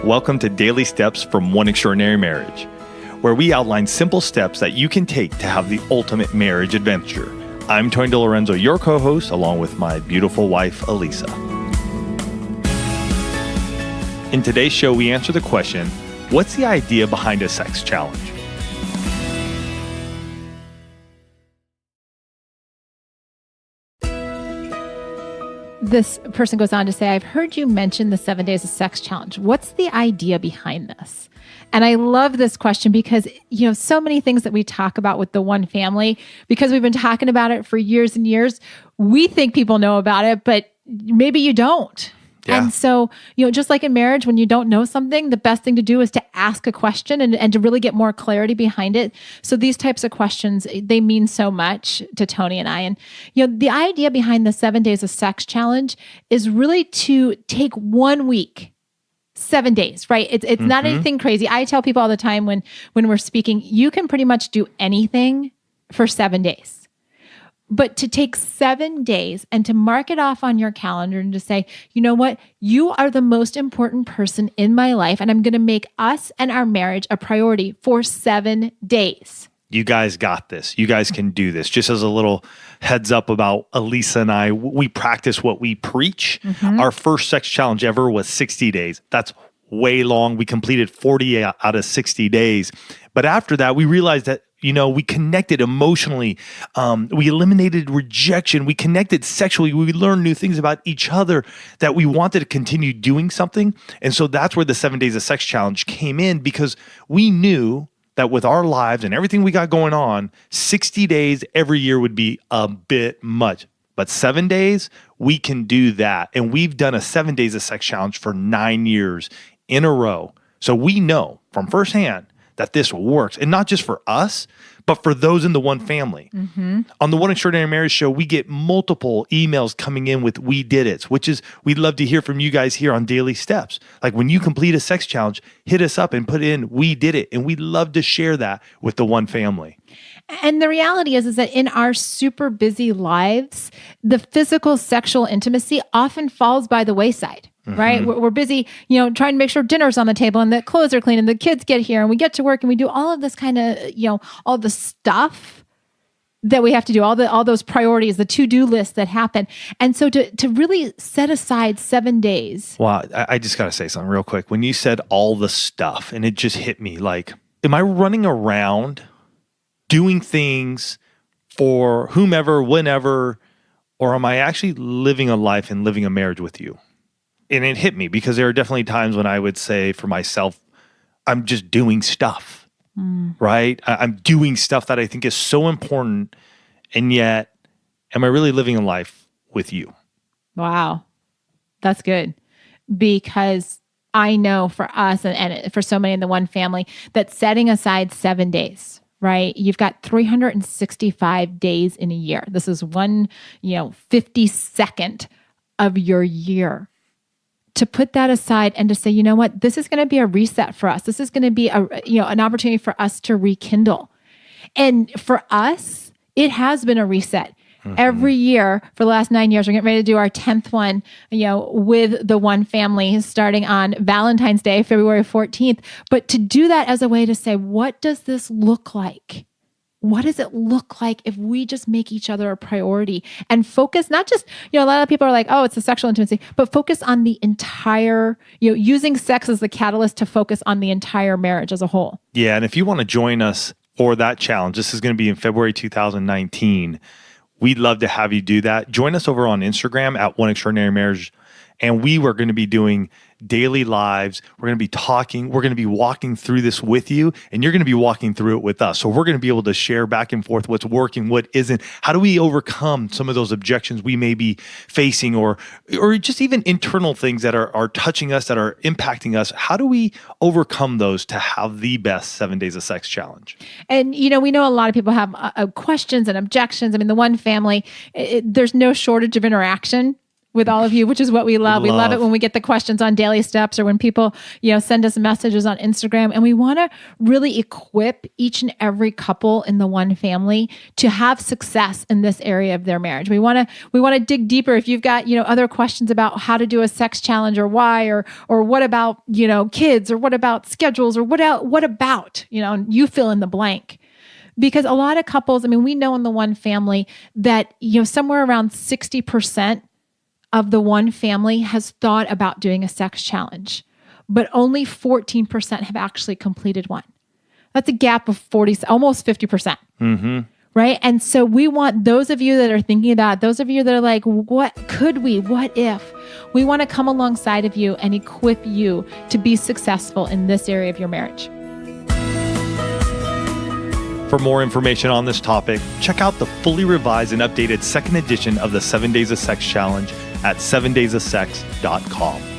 Welcome to Daily Steps from One Extraordinary Marriage, where we outline simple steps that you can take to have the ultimate marriage adventure. I'm Tony DeLorenzo, your co-host, along with my beautiful wife, Elisa. In today's show, we answer the question, what's the idea behind a sex challenge? This person goes on to say, I've heard you mention the 7 days of sex challenge. What's the idea behind this? And I love this question because, so many things that we talk about with the one family, because we've been talking about it for years and years, we think people know about it, but maybe you don't. Yeah. And so, just like in marriage, when you don't know something, the best thing to do is to ask a question and to really get more clarity behind it. So these types of questions, they mean so much to Tony and I. And, the idea behind the 7 days of sex challenge is really to take 1 week, 7 days, right? It's not anything crazy. I tell people all the time when we're speaking, you can pretty much do anything for 7 days. But to take 7 days and to mark it off on your calendar and to say, you know what, you are the most important person in my life, and I'm going to make us and our marriage a priority for 7 days. You guys got this. You guys can do this. Just as a little heads up about Elisa and I, we practice what we preach. Our first sex challenge ever was 60 days. That's way long. We completed 40 out of 60 days. But after that, we realized that we connected emotionally. We eliminated rejection. We connected sexually. We learned new things about each other that we wanted to continue doing something. And so that's where the 7 days of sex challenge came in, because we knew that with our lives and everything we got going on, 60 days every year would be a bit much. But 7 days, we can do that. And we've done a 7 days of sex challenge for 9 years in a row. So we know from firsthand that this works, and not just for us, but for those in the one family. On the One Extraordinary Marriage show, we get multiple emails coming in with "We did it," which is, we'd love to hear from you guys here on Daily Steps. Like when you complete a sex challenge, hit us up and put in "We did it," and we'd love to share that with the one family. And the reality is that in our super busy lives, the physical sexual intimacy often falls by the wayside. Right? We're busy, trying to make sure dinner's on the table and the clothes are clean and the kids get here and we get to work and we do all of this kind of, all the stuff that we have to do, all those priorities, the to-do lists that happen. And so to really set aside 7 days. Well, I just got to say something real quick. When you said all the stuff, and it just hit me, like, am I running around doing things for whomever, whenever, or am I actually living a life and living a marriage with you? And it hit me because there are definitely times when I would say for myself, I'm just doing stuff, right? I'm doing stuff that I think is so important. And yet, am I really living a life with you? Wow. That's good. Because I know for us and for so many in the one family that setting aside 7 days, right? You've got 365 days in a year. This is one, 52nd of your year. To put that aside and to say, you know what, this is going to be a reset for us. This is going to be an opportunity for us to rekindle. And for us, it has been a reset. Every year for the last 9 years, we're getting ready to do our 10th one, with the one family starting on Valentine's Day, February 14th. But to do that as a way to say, what does this look like? What does it look like if we just make each other a priority and focus, not just, a lot of people are like, oh, it's the sexual intimacy, but focus on the entire, using sex as the catalyst to focus on the entire marriage as a whole. Yeah. And if you want to join us for that challenge, this is going to be in February 2019. We'd love to have you do that. Join us over on Instagram at One Extraordinary Marriage. And we were going to be doing daily lives. We're going to be talking. We're going to be walking through this with you, and you're going to be walking through it with us. So we're going to be able to share back and forth what's working, what isn't. How do we overcome some of those objections we may be facing, or just even internal things that are touching us, that are impacting us? How do we overcome those to have the best 7 days of sex challenge? And, we know a lot of people have questions and objections. I mean, the one family, there's no shortage of interaction with all of you, which is what we love. We love it when we get the questions on Daily Steps or when people, send us messages on Instagram. And we want to really equip each and every couple in the one family to have success in this area of their marriage. We want to dig deeper. If you've got, other questions about how to do a sex challenge or why, or what about, kids, or what about schedules, or what about, you fill in the blank. Because a lot of couples, we know in the one family that, somewhere around 60% of the one family has thought about doing a sex challenge, but only 14% have actually completed one. That's a gap of almost 50%. Mm-hmm. Right? And so we want those of you that are thinking about, those of you that are like, what if? We want to come alongside of you and equip you to be successful in this area of your marriage. For more information on this topic, check out the fully revised and updated second edition of the 7 Days of Sex Challenge at 7daysofsex.com.